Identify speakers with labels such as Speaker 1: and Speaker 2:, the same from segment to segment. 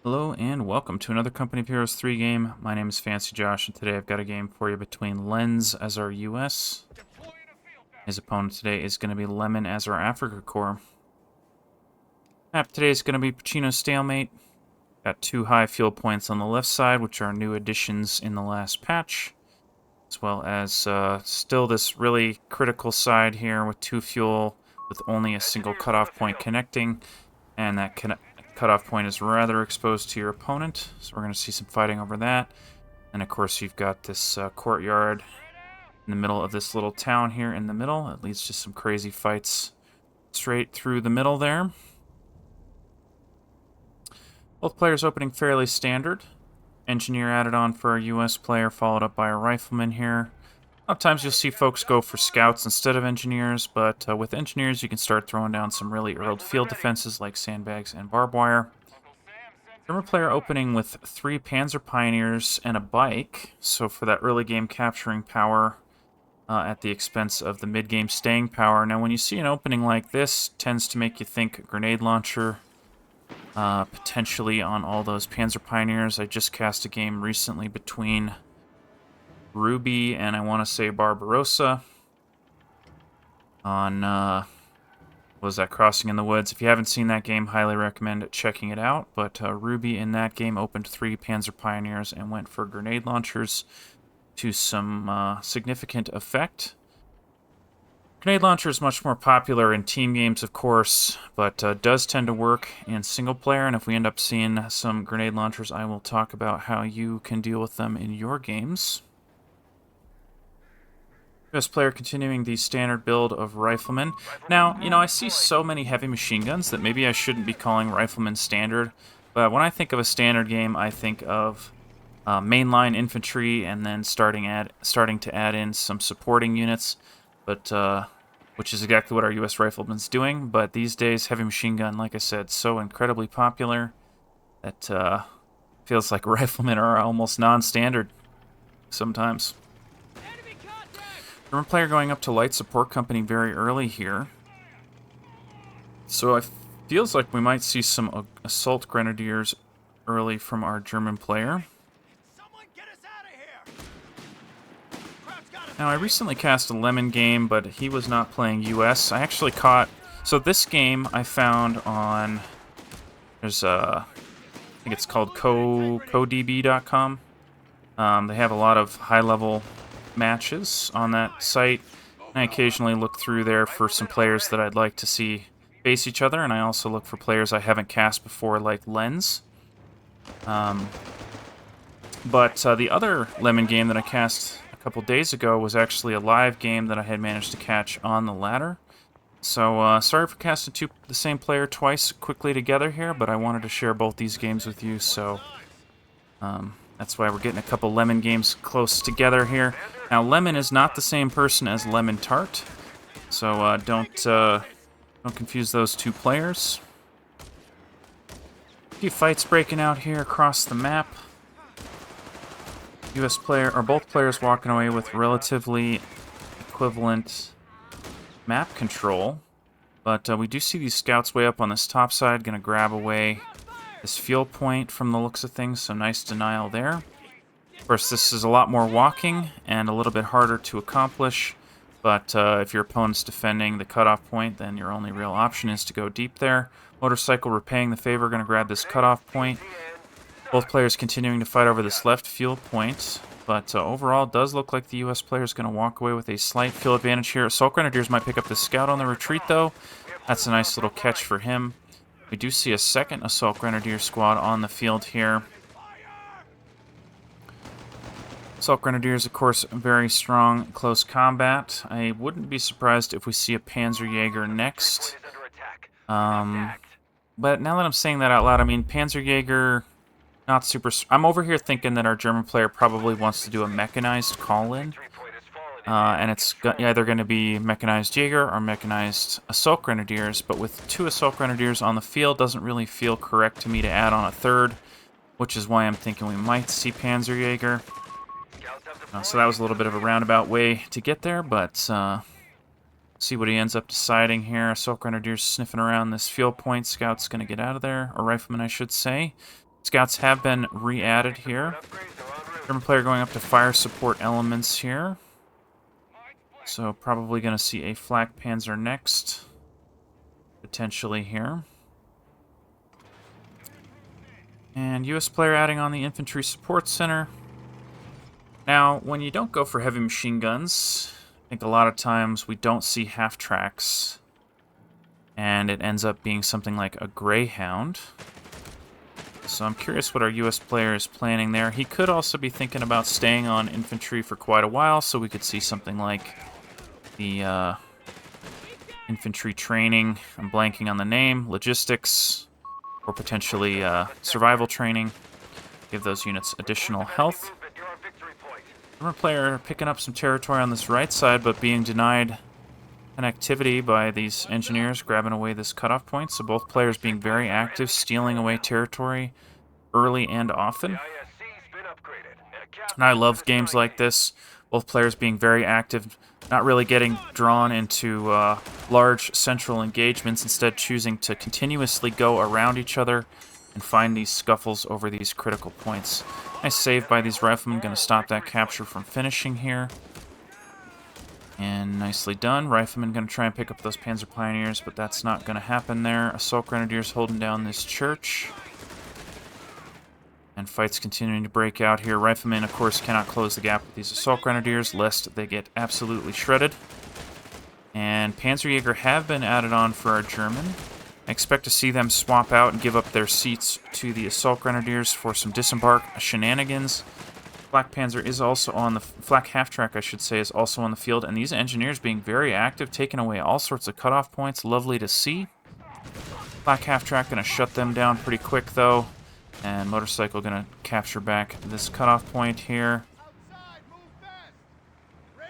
Speaker 1: Hello and welcome to another Company of Heroes 3 game. My name is Fancy Josh, and today I've got a game for you between Lens as our US. His opponent today is going to be Lemon as our Africa Corps. Map today is going to be Pacino Stalemate. Got 2 high fuel points on the left side, which are new additions in the last patch, as well as still this really critical side here with 2 fuel with only a single cutoff point connecting, and that cutoff point is rather exposed to your opponent, so we're going to see some fighting over that. And of course you've got this courtyard in the middle of this little town here in the middle. It leads to some crazy fights straight through the middle there. Both players opening fairly standard. Engineer added on for a US player, followed up by a rifleman here. A lot of times you'll see folks go for scouts instead of engineers, but with engineers you can start throwing down some really early field defenses like sandbags and barbed wire. German player opening with 3 Panzer Pioneers and a bike, so for that early game capturing power at the expense of the mid-game staying power. Now when you see an opening like this, it tends to make you think grenade launcher, potentially on all those Panzer Pioneers. I just cast a game recently between Ruby and I want to say Barbarossa on, what was that, Crossing in the Woods. If you haven't seen that game, highly recommend checking it out. But Ruby in that game opened 3 Panzer Pioneers and went for grenade launchers to some significant effect. Grenade launcher is much more popular in team games, of course, but does tend to work in single player, and if we end up seeing some grenade launchers, I will talk about how you can deal with them in your games. US player continuing the standard build of Rifleman. Now, you know, I see so many heavy machine guns that maybe I shouldn't be calling Rifleman standard, but when I think of a standard game, I think of mainline infantry and then starting to add in some supporting units, but which is exactly what our US Rifleman's doing. But these days, heavy machine gun, like I said, so incredibly popular that feels like Riflemen are almost non-standard sometimes. German player going up to light support company very early here. So it feels like we might see some assault grenadiers early from our German player. Now I recently cast a Lemon game, but he was not playing US. I actually caught... So this game I found on... There's I think it's called CoDB.com. They have a lot of high-level matches on that site. I occasionally look through there for some players that I'd like to see face each other, and I also look for players I haven't cast before, like Lens. But the other Lemon game that I cast a couple days ago was actually a live game that I had managed to catch on the ladder. So sorry for casting the same player twice quickly together here, but I wanted to share both these games with you, so that's why we're getting a couple Lemon games close together here. Now, Lemon is not the same person as Lemon Tart, so don't confuse those two players. A few fights breaking out here across the map. US player, or both players walking away with relatively equivalent map control, but we do see these scouts way up on this top side, gonna grab away this fuel point from the looks of things, so nice denial there. Of course, this is a lot more walking and a little bit harder to accomplish, but if your opponent's defending the cutoff point, then your only real option is to go deep there. Motorcycle repaying the favor, going to grab this cutoff point. Both players continuing to fight over this left fuel point, but overall it does look like the US player is going to walk away with a slight fuel advantage here. Assault Grenadiers might pick up the scout on the retreat, though. That's a nice little catch for him. We do see a second Assault Grenadier squad on the field here. Assault Grenadiers, of course, very strong close combat. I wouldn't be surprised if we see a Panzerjäger next. But now that I'm saying that out loud, I mean, Panzerjäger, not super... I'm over here thinking that our German player probably wants to do a mechanized call-in. And it's either going to be mechanized Jaeger or mechanized Assault Grenadiers, but with 2 Assault Grenadiers on the field, doesn't really feel correct to me to add on a third, which is why I'm thinking we might see Panzerjäger. So that was a little bit of a roundabout way to get there, but see what he ends up deciding here. Assault Grenadiers sniffing around this fuel point. Scout's going to get out of there, or Rifleman, I should say. Scouts have been re-added here. German player going up to fire support elements here. So probably going to see a flak panzer next. Potentially here. And US player adding on the infantry support center. Now, when you don't go for heavy machine guns, I think a lot of times we don't see half tracks. And it ends up being something like a Greyhound. So I'm curious what our US player is planning there. He could also be thinking about staying on infantry for quite a while, so we could see something like the infantry training. I'm blanking on the name. Logistics, or potentially survival training. Give those units additional health. German player picking up some territory on this right side, but being denied connectivity by these engineers grabbing away this cutoff point. So both players being very active, stealing away territory early and often. And I love games like this. Both players being very active, not really getting drawn into large central engagements, instead choosing to continuously go around each other and find these scuffles over these critical points. Nice save by these riflemen, going to stop that capture from finishing here. And nicely done. Riflemen going to try and pick up those Panzer Pioneers, but that's not going to happen there. Assault Grenadiers holding down this church. And fights continuing to break out here. Riflemen, of course, cannot close the gap with these Assault Grenadiers, lest they get absolutely shredded. And Panzerjäger have been added on for our German. I expect to see them swap out and give up their seats to the Assault Grenadiers for some disembark shenanigans. Flak Panzer is also on the... Flak half-track, I should say, is also on the field. And these engineers being very active, taking away all sorts of cutoff points. Lovely to see. Flak half-track going to shut them down pretty quick, though. And Motorcycle going to capture back this cutoff point here.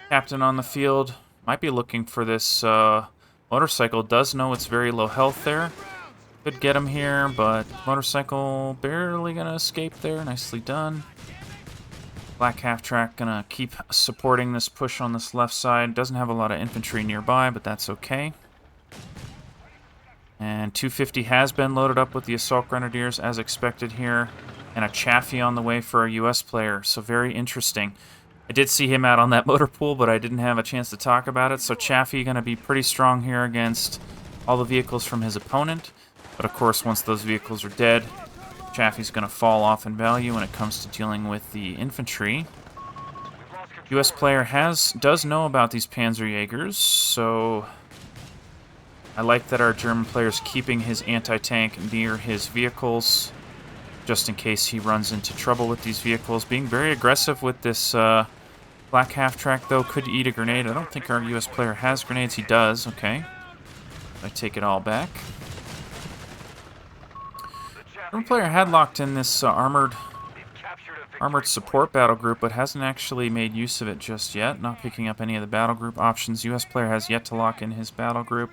Speaker 1: Captain on the field. Might be looking for this... Motorcycle does know it's very low health there. Could get him here, but Motorcycle barely going to escape there. Nicely done. Black half-track gonna keep supporting this push on this left side. Doesn't have a lot of infantry nearby, but that's okay. And 250 has been loaded up with the Assault Grenadiers as expected here. And a Chaffee on the way for our US player, so very interesting. I did see him out on that motor pool, but I didn't have a chance to talk about it. So Chaffee gonna be pretty strong here against all the vehicles from his opponent. But of course, once those vehicles are dead, Chaffee's going to fall off in value when it comes to dealing with the infantry. US player does know about these Panzerjägers, so I like that our German player is keeping his anti-tank near his vehicles, just in case he runs into trouble with these vehicles. Being very aggressive with this black half-track, though, could eat a grenade. I don't think our US player has grenades. He does, okay. I take it all back. German player had locked in this armored support battle group, but hasn't actually made use of it just yet. Not picking up any of the battle group options. US player has yet to lock in his battle group.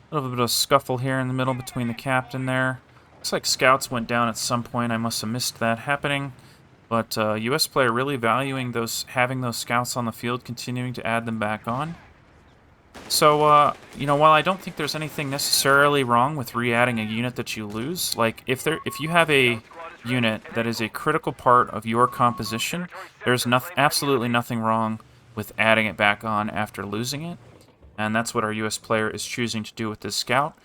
Speaker 1: A little bit of a scuffle here in the middle between the captain there. Looks like scouts went down at some point. I must have missed that happening. But US player really valuing having those scouts on the field, continuing to add them back on. So, you know, while I don't think there's anything necessarily wrong with re-adding a unit that you lose, like, if you have a unit that is a critical part of your composition, there's absolutely nothing wrong with adding it back on after losing it. And that's what our US player is choosing to do with this scout.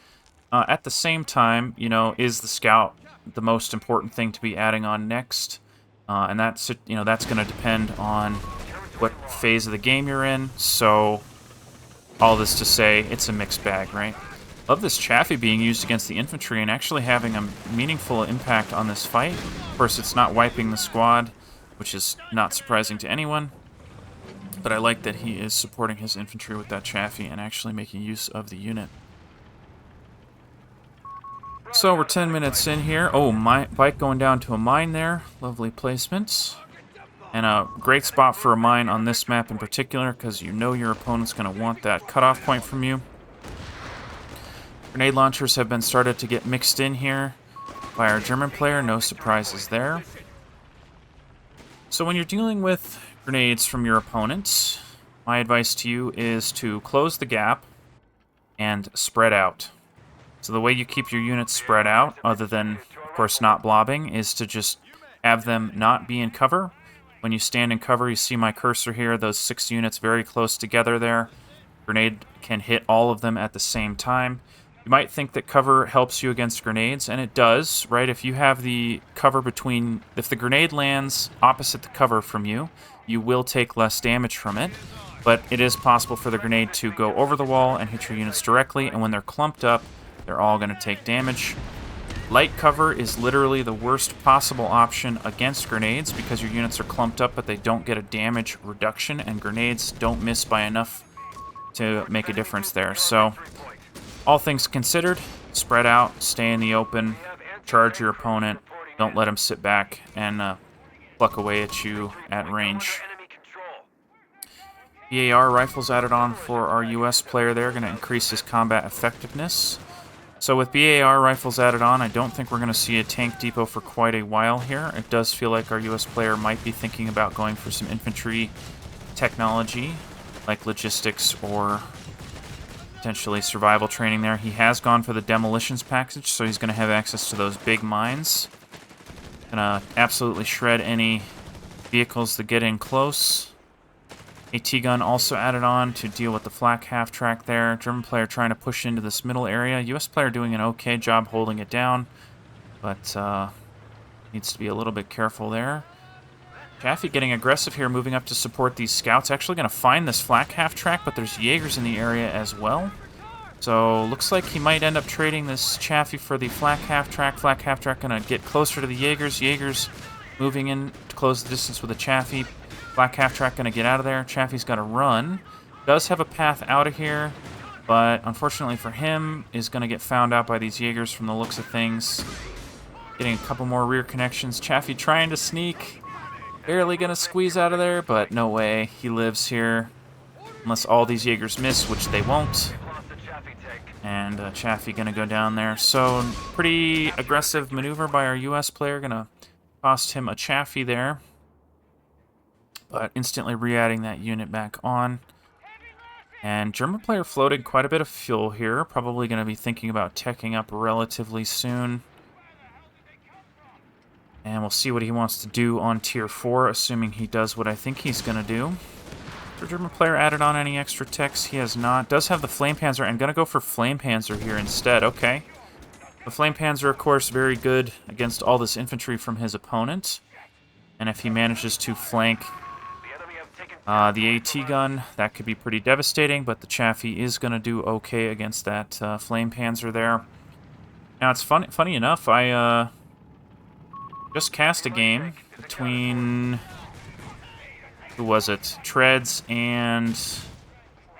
Speaker 1: At the same time, you know, is the scout the most important thing to be adding on next? And that's, you know, that's going to depend on what phase of the game you're in. So all this to say, it's a mixed bag, right? Love this Chaffee being used against the infantry and actually having a meaningful impact on this fight. Of course, it's not wiping the squad, which is not surprising to anyone. But I like that he is supporting his infantry with that Chaffee and actually making use of the unit. So we're 10 minutes in here. Oh, my bike going down to a mine there. Lovely placement. And a great spot for a mine on this map in particular, because you know your opponent's going to want that cutoff point from you. Grenade launchers have been started to get mixed in here by our German player. No surprises there. So when you're dealing with grenades from your opponent, my advice to you is to close the gap and spread out. So the way you keep your units spread out, other than, of of course not blobbing, is to just have them not be in cover. When you stand in cover, you see my cursor here, those 6 units very close together there. Grenade can hit all of them at the same time. You might think that cover helps you against grenades, and it does, right? If you have the cover between... If the grenade lands opposite the cover from you, you will take less damage from it. But it is possible for the grenade to go over the wall and hit your units directly, and when they're clumped up, they're all going to take damage. Light cover is literally the worst possible option against grenades because your units are clumped up, but they don't get a damage reduction, and grenades don't miss by enough to make a difference there. So, all things considered, spread out, stay in the open, charge your opponent, don't let him sit back and pluck away at you at range. BAR rifles added on for our US player there, going to increase his combat effectiveness. So with BAR rifles added on, I don't think we're going to see a tank depot for quite a while here. It does feel like our US player might be thinking about going for some infantry technology, like logistics or potentially survival training there. He has gone for the demolitions package, so he's going to have access to those big mines. Going to absolutely shred any vehicles that get in close. AT gun also added on to deal with the flak half-track there. German player trying to push into this middle area. US player doing an okay job holding it down, but needs to be a little bit careful there. Chaffee getting aggressive here, moving up to support these scouts. Actually going to find this flak half-track, but there's Jaegers in the area as well. So looks like he might end up trading this Chaffee for the flak half-track. Flak half-track going to get closer to the Jaegers. Jaegers moving in to close the distance with the Chaffee. Black half-track going to get out of there. Chaffee's got to run. Does have a path out of here, but unfortunately for him, is going to get found out by these Jaegers from the looks of things. Getting a couple more rear connections. Chaffee trying to sneak. Barely going to squeeze out of there, but no way. He lives here. Unless all these Jaegers miss, which they won't. And Chaffee going to go down there. So, pretty aggressive maneuver by our US player. Going to cost him a Chaffee there. But instantly re-adding that unit back on. And German player floated quite a bit of fuel here. Probably going to be thinking about teching up relatively soon. And we'll see what he wants to do on Tier 4, assuming he does what I think he's going to do. The German player added on any extra techs? He has not. Does have the Flame Panzer, and going to go for Flame Panzer here instead. Okay. The Flame Panzer, of course, very good against all this infantry from his opponent. And if he manages to flank the AT gun, that could be pretty devastating, but the Chaffee is going to do okay against that Flame Panzer there. Now, it's funny enough, I just cast a game between, who was it? Treads and,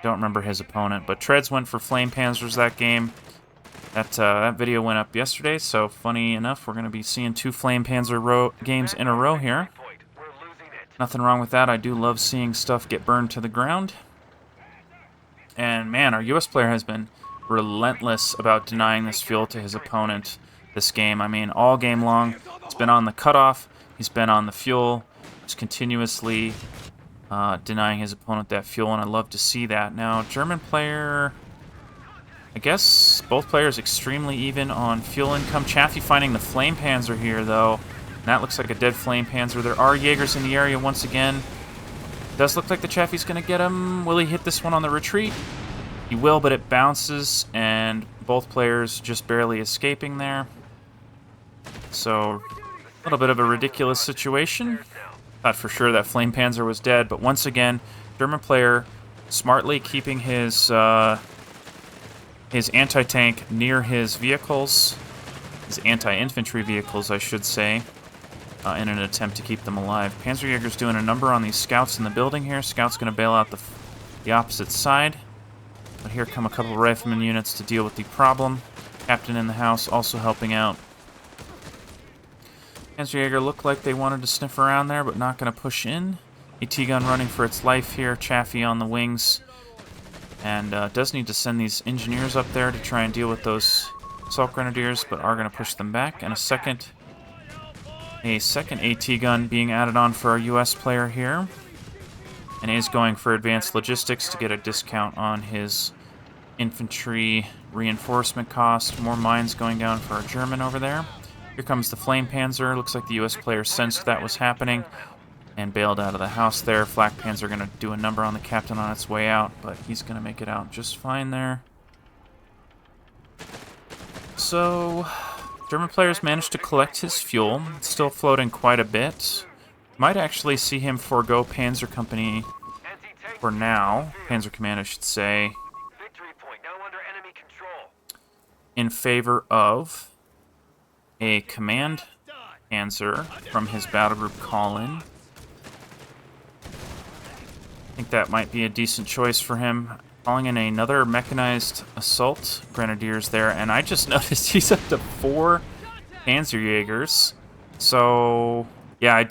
Speaker 1: don't remember his opponent, but Treads went for Flame Panzers that game. That video went up yesterday, so funny enough, we're going to be seeing 2 Flame Panzer games in a row here. Nothing wrong with that. I do love seeing stuff get burned to the ground. And man, our US player has been relentless about denying this fuel to his opponent this game. I mean, all game long, he's been on the cutoff, he's been on the fuel, just continuously denying his opponent that fuel, and I love to see that. Now, German player, I guess both players extremely even on fuel income. Chaffee finding the Flame Panzer here, though. That looks like a dead Flame Panzer. There are Jaegers in the area once again. Does look like the Chaffee's going to get him. Will he hit this one on the retreat? He will, but it bounces, and both players just barely escaping there. So, a little bit of a ridiculous situation. Thought for sure that Flame Panzer was dead, but once again, German player smartly keeping his anti-tank near his vehicles. His anti-infantry vehicles, I should say. In an attempt to keep them alive. Panzerjäger's doing a number on these scouts in the building here. Scout's going to bail out the opposite side. But here come a couple of rifleman units to deal with the problem. Captain in the house also helping out. Panzerjäger looked like they wanted to sniff around there, but not going to push in. AT gun running for its life here. Chaffee on the wings. And does need to send these engineers up there to try and deal with those assault grenadiers, but are going to push them back. And a second AT gun being added on for our US player here. And he's going for advanced logistics to get a discount on his infantry reinforcement cost. More mines going down for our German over there. Here comes the Flame Panzer. Looks like the U.S. player sensed that was happening and bailed out of the house there. Flak Panzer going to do a number on the captain on its way out, but he's going to make it out just fine there. So, German players managed to collect his fuel. It's still floating quite a bit. Might actually see him forego Panzer Company for now. Panzer Command, I should say. In favor of a command Panzer from his battle group call-in. I think that might be a decent choice for him. Calling in another mechanized assault grenadiers there, and I just noticed he's up to 4 Panzerjägers. So yeah, I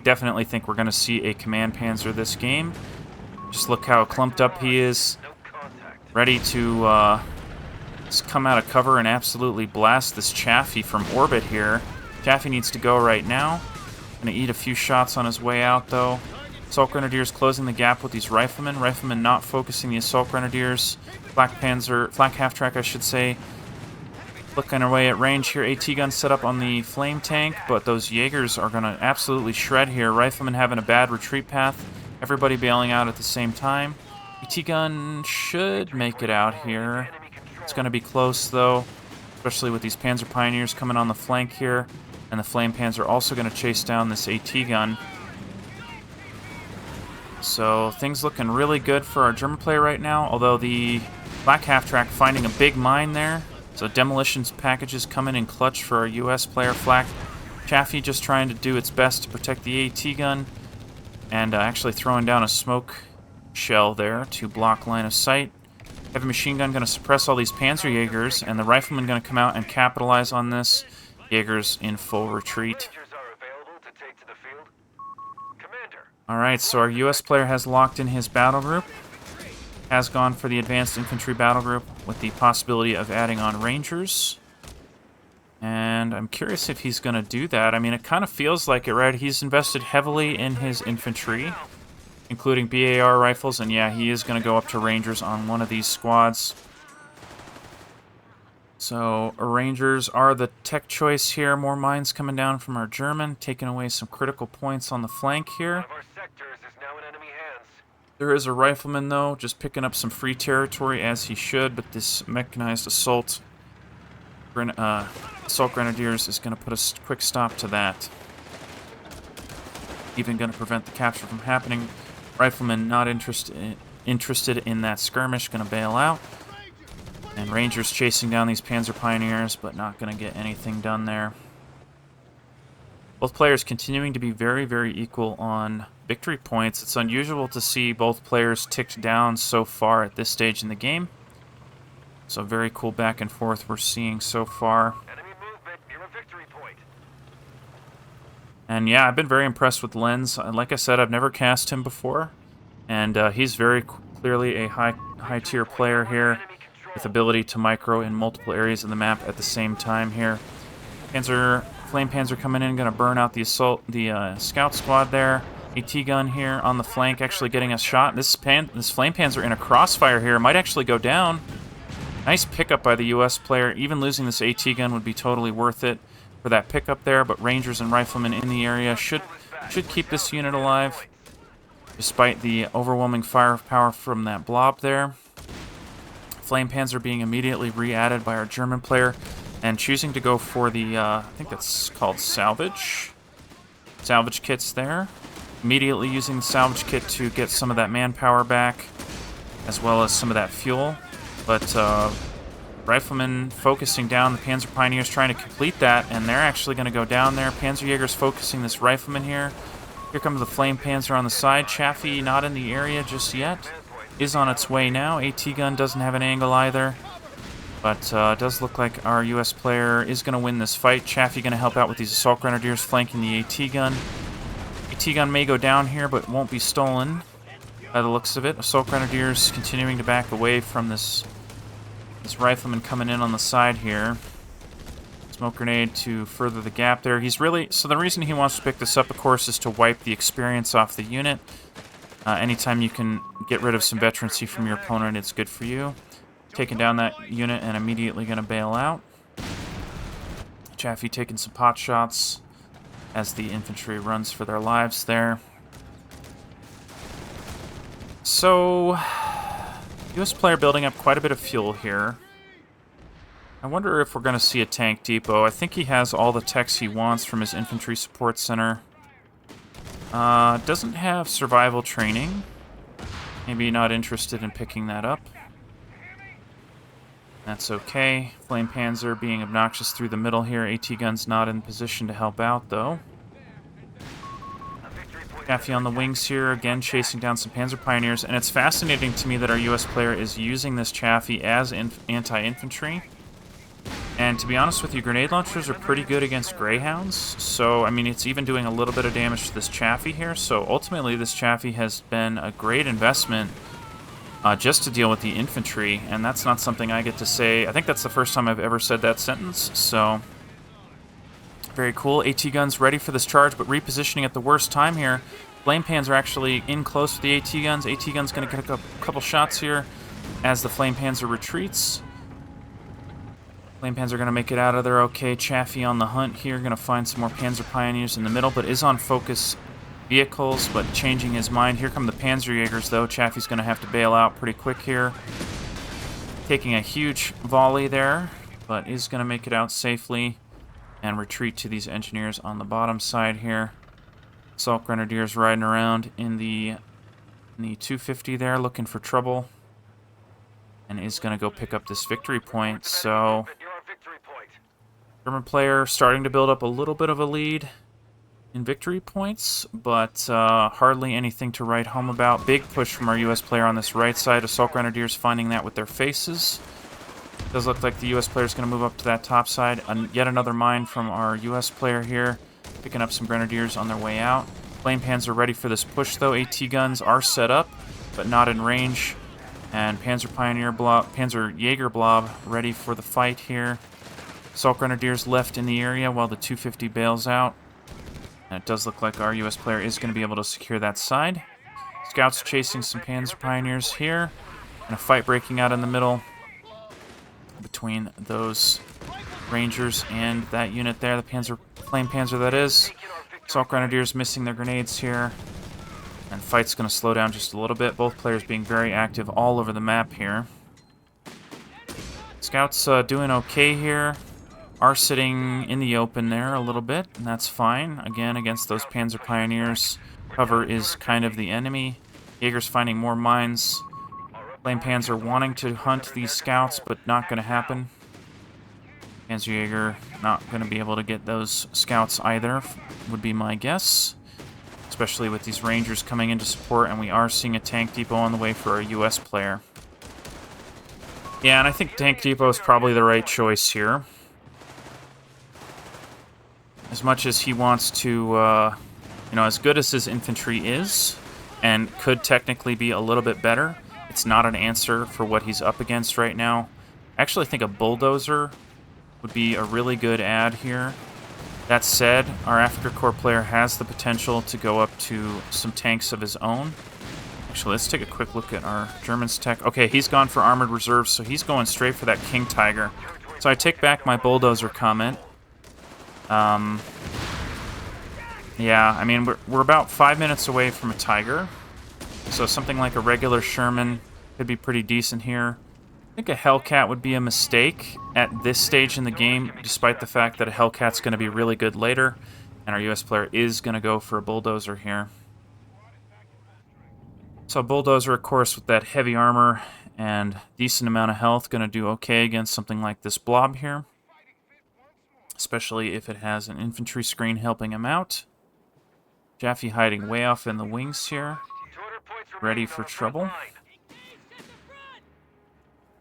Speaker 1: definitely think we're going to see a command Panzer this game. Just look how clumped up he is, ready to just come out of cover and absolutely blast this Chaffee from orbit here. Chaffee needs to go right now. Gonna eat a few shots on his way out though. Assault Grenadiers closing the gap with these Riflemen. Riflemen not focusing the Assault Grenadiers. Flak half-track, I should say. Looking away at range here. AT gun set up on the Flame Tank, but those Jaegers are going to absolutely shred here. Riflemen having a bad retreat path. Everybody bailing out at the same time. AT gun should make it out here. It's going to be close, though, especially with these Panzer Pioneers coming on the flank here. And the Flame Panzer also going to chase down this AT gun. So things looking really good for our German player right now, although the Black Half-Track finding a big mine there. So demolitions packages coming in clutch for our US player. Flak Chaffee just trying to do its best to protect the AT gun, and actually throwing down a smoke shell there to block line of sight. Heavy machine gun going to suppress all these Panzerjägers, and the Rifleman going to come out and capitalize on this. Jaegers in full retreat. Alright, so our US player has locked in his battle group. Has gone for the advanced infantry battle group with the possibility of adding on Rangers. And I'm curious if he's going to do that. I mean, it kind of feels like it, right? He's invested heavily in his infantry, including BAR rifles, and yeah, he is going to go up to Rangers on one of these squads. So, Rangers are the tech choice here. More mines coming down from our German, taking away some critical points on the flank here. There is a Rifleman, though, just picking up some free territory, as he should, but this mechanized assault Grenadiers is going to put a quick stop to that. Even going to prevent the capture from happening. Rifleman not interested in that skirmish, going to bail out. And Rangers chasing down these Panzer Pioneers, but not going to get anything done there. Both players continuing to be very, very equal on victory points. It's unusual to see both players ticked down so far at this stage in the game. So very cool back and forth we're seeing so far.
Speaker 2: Enemy movement near a victory point.
Speaker 1: And yeah, I've been very impressed with Lenz. Like I said, I've never cast him before. And he's very clearly a high-tier player here, with ability to micro in multiple areas of the map at the same time here. Flame Panzer coming in, going to burn out the scout squad there. AT gun here on the flank, actually getting a shot. This Flame Panzer in a crossfire here might actually go down. Nice pickup by the US player. Even losing this AT gun would be totally worth it for that pickup there, but Rangers and Riflemen in the area should keep this unit alive, despite the overwhelming firepower from that blob there. Flame Panzer being immediately re-added by our German player, and choosing to go for the, I think that's called salvage kits there. Immediately using the salvage kit to get some of that manpower back, as well as some of that fuel. But Riflemen focusing down the Panzer Pioneers, trying to complete that, and they're actually going to go down there. Panzerjägers focusing this Rifleman here. Here comes the Flame Panzer on the side. Chaffee not in the area just yet. Is on its way now. AT gun doesn't have an angle either. But it does look like our US player is going to win this fight. Chaffee going to help out with these Assault Grenadiers flanking the AT gun. AT gun may go down here, but won't be stolen by the looks of it. Assault Grenadiers continuing to back away from this Rifleman coming in on the side here. Smoke grenade to further the gap there. So the reason he wants to pick this up, of course, is to wipe the experience off the unit. Anytime you can get rid of some veterancy from your opponent, it's good for you. Taking down that unit and immediately going to bail out. Chaffee taking some pot shots as the infantry runs for their lives there. So, US player building up quite a bit of fuel here. I wonder if we're going to see a tank depot. I think he has all the techs he wants from his infantry support center. Doesn't have survival training. Maybe not interested in picking that up. That's okay. Flame Panzer being obnoxious through the middle here. AT gun's not in position to help out, though. Chaffee on the wings here, again chasing down some Panzer Pioneers. And it's fascinating to me that our US player is using this Chaffee as anti-infantry. And to be honest with you, grenade launchers are pretty good against Greyhounds. So, I mean, it's even doing a little bit of damage to this Chaffee here. So, ultimately, this Chaffee has been a great investment just to deal with the infantry. And that's not something I get to say. I think that's the first time I've ever said that sentence. So, very cool. AT guns ready for this charge, but repositioning at the worst time here. Flame Pans are actually in close with the AT guns. AT gun's going to get a couple shots here as the Flame Panzer retreats. Flame Panzer are going to make it out of there okay. Chaffee on the hunt here. Going to find some more Panzer Pioneers in the middle, but is on focus vehicles, but changing his mind. Here come the Panzerjägers, though. Chaffee's going to have to bail out pretty quick here. Taking a huge volley there, but is going to make it out safely and retreat to these engineers on the bottom side here. Assault Grenadiers riding around in the 250 there, looking for trouble. And is going to go pick up this victory point. So, German player starting to build up a little bit of a lead in victory points, but hardly anything to write home about. Big push from our US player on this right side. Assault Grenadiers finding that with their faces. Does look like the US player is going to move up to that top side. Yet another mine from our US player here, picking up some Grenadiers on their way out. Flame Pans are ready for this push, though. AT guns are set up, but not in range. And Panzerjäger blob ready for the fight here. Assault Grenadiers left in the area while the 250 bails out. And it does look like our US player is going to be able to secure that side. Scouts chasing some Panzer Pioneers here. And a fight breaking out in the middle between those Rangers and that unit there. The Flame Panzer, that is. Assault Grenadiers missing their grenades here. And fight's going to slow down just a little bit. Both players being very active all over the map here. Scouts doing okay here. Are sitting in the open there a little bit, and that's fine. Again, against those Panzer Pioneers, cover is kind of the enemy. Jaeger's finding more mines. Flame Panzer wanting to hunt these scouts, but not going to happen. Panzerjäger not going to be able to get those scouts either, would be my guess. Especially with these Rangers coming into support, and we are seeing a tank depot on the way for our US player. Yeah, and I think tank depot is probably the right choice here. As much as he wants to, as good as his infantry is, and could technically be a little bit better, it's not an answer for what he's up against right now. I actually think a bulldozer would be a really good add here. That said, our Africa Corps player has the potential to go up to some tanks of his own. Actually, let's take a quick look at our German's tech. Okay, he's gone for armored reserves, so he's going straight for that King Tiger. So I take back my bulldozer comment. Yeah, I mean, we're about 5 minutes away from a Tiger. So something like a regular Sherman could be pretty decent here. I think a Hellcat would be a mistake at this stage in the game, despite the fact that a Hellcat's going to be really good later, and our US player is going to go for a bulldozer here. So a bulldozer, of course, with that heavy armor and decent amount of health, going to do okay against something like this blob here, especially if it has an infantry screen helping him out. Chaffee hiding way off in the wings here, ready for trouble.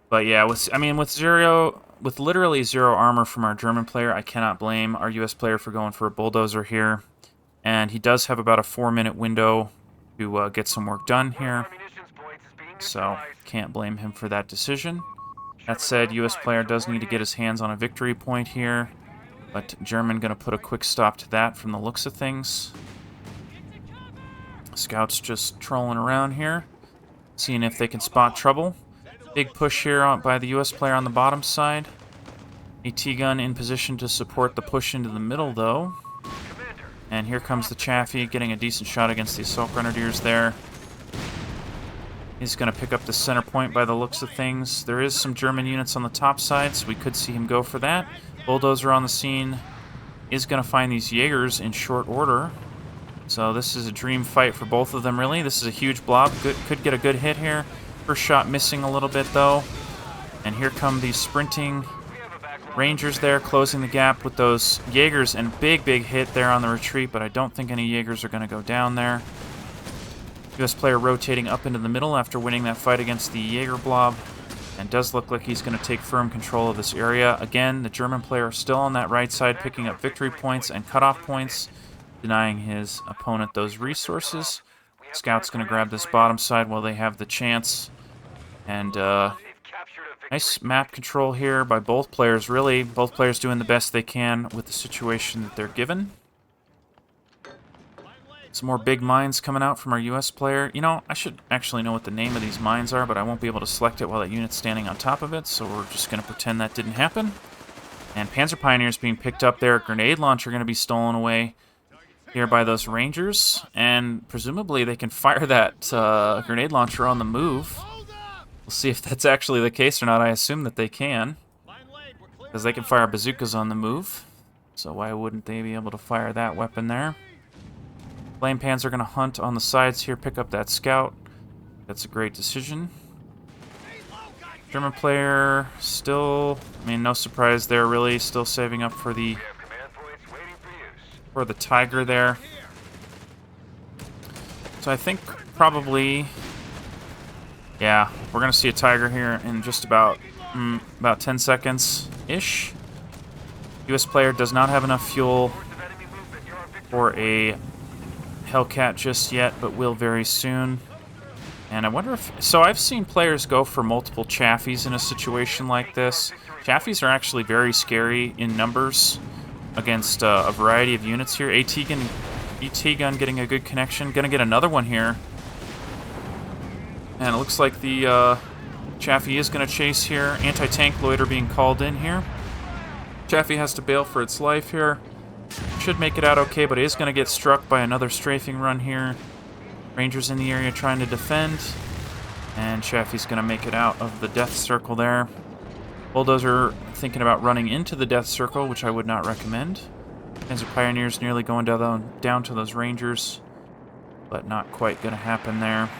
Speaker 1: But yeah, with literally zero armor from our German player, I cannot blame our US player for going for a bulldozer here. And he does have about a 4-minute window to get some work done here. So, can't blame him for that decision. That said, US player does need to get his hands on a victory point here. But German going to put a quick stop to that from the looks of things. Scouts just trolling around here, seeing if they can spot trouble. Big push here by the US player on the bottom side. AT gun in position to support the push into the middle, though.
Speaker 2: Commander.
Speaker 1: And here comes the Chaffee, getting a decent shot against the Assault Grenadiers there. He's going to pick up the center point by the looks of things. There is some German units on the top side, so we could see him go for that. Bulldozer on the scene is going to find these Jaegers in short order. So this is a dream fight for both of them, really. This is a huge blob. Could get a good hit here. First shot missing a little bit, though. And here come these sprinting Rangers there, closing the gap with those Jaegers. And big hit there on the retreat, but I don't think any Jaegers are going to go down there. US player rotating up into the middle after winning that fight against the Jaeger blob. And does look like he's going to take firm control of this area. Again, the German player still on that right side, picking up victory points and cutoff points, denying his opponent those resources. Scout's going to grab this bottom side while they have the chance. And nice map control here by both players, really. Both players doing the best they can with the situation that they're given. Some more big mines coming out from our US player. You know, I should actually know what the name of these mines are, but I won't be able to select it while that unit's standing on top of it, so we're just going to pretend that didn't happen. And Panzer Pioneers being picked up there. Grenade launcher going to be stolen away here by those Rangers, and presumably they can fire that grenade launcher on the move. We'll see if that's actually the case or not. I assume that they can, because they can fire bazookas on the move. So why wouldn't they be able to fire that weapon there? Flame Pans are going to hunt on the sides here, pick up that scout. That's a great decision. German player still, I mean, no surprise there, really. Still saving up for the Tiger there. So I think probably, yeah, we're going to see a Tiger here in just about 10 seconds-ish. US player does not have enough fuel for a Hellcat just yet, but will very soon. And I wonder if... So I've seen players go for multiple Chaffies in a situation like this. Chaffies are actually very scary in numbers against a variety of units here. AT gun getting a good connection. Gonna get another one here. And it looks like the Chaffee is gonna chase here. Anti-tank loiter being called in here. Chaffee has to bail for its life here. Should make it out okay, but is going to get struck by another strafing run here. Rangers in the area trying to defend. And Chaffee's going to make it out of the death circle there. Bulldozer thinking about running into the death circle, which I would not recommend. Panzer Pioneers nearly going down to those Rangers, but not quite going to happen there.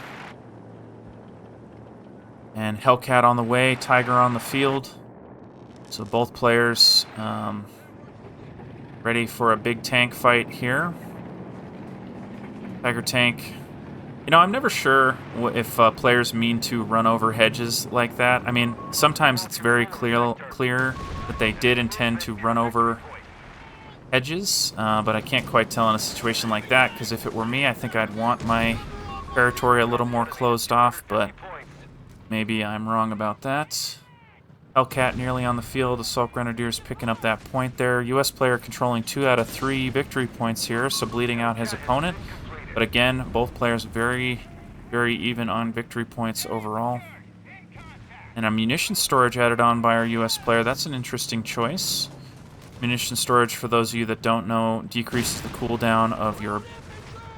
Speaker 1: And Hellcat on the way, Tiger on the field. So both players ready for a big tank fight here. Tiger tank. You know, I'm never sure if players mean to run over hedges like that. I mean, sometimes it's very clear that they did intend to run over hedges, but I can't quite tell in a situation like that, because if it were me, I think I'd want my territory a little more closed off, but maybe I'm wrong about that. Hellcat nearly on the field. Assault Grenadiers picking up that point there. US player controlling 2 out of 3 victory points here, so bleeding out his opponent. But again, both players very even on victory points overall. And a munition storage added on by our US player. That's an interesting choice. Munition storage, for those of you that don't know, decreases the cooldown of your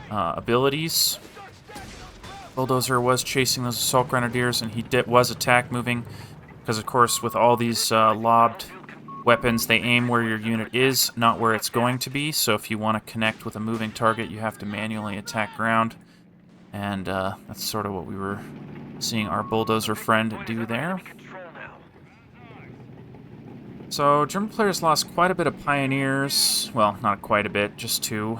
Speaker 1: abilities. Bulldozer was chasing those Assault Grenadiers, and he was attack moving. Because, of course, with all these lobbed weapons, they aim where your unit is, not where it's going to be. So if you want to connect with a moving target, you have to manually attack ground. And that's sort of what we were seeing our Bulldozer friend do there. So German players lost quite a bit of Pioneers. Well, not quite a bit, just 2.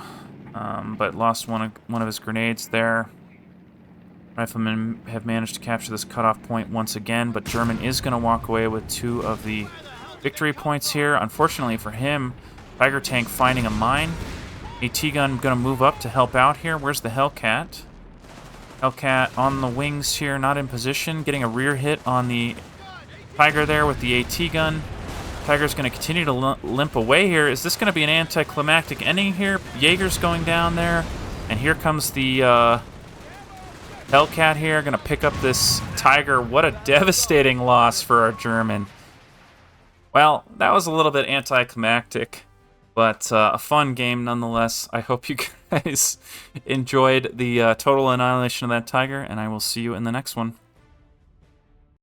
Speaker 1: But lost one of his grenades there. Riflemen have managed to capture this cutoff point once again, but German is going to walk away with 2 of the victory points here. Unfortunately for him, Tiger tank finding a mine. AT gun going to move up to help out here. Where's the Hellcat? Hellcat on the wings here, not in position, getting a rear hit on the Tiger there with the AT gun. Tiger's going to continue to limp away here. Is this going to be an anticlimactic ending here? Jaeger's going down there, and here comes the Hellcat here, going to pick up this Tiger. What a devastating loss for our German. Well, that was a little bit anticlimactic, but a fun game nonetheless. I hope you guys enjoyed the total annihilation of that tiger, and I will see you in the next one.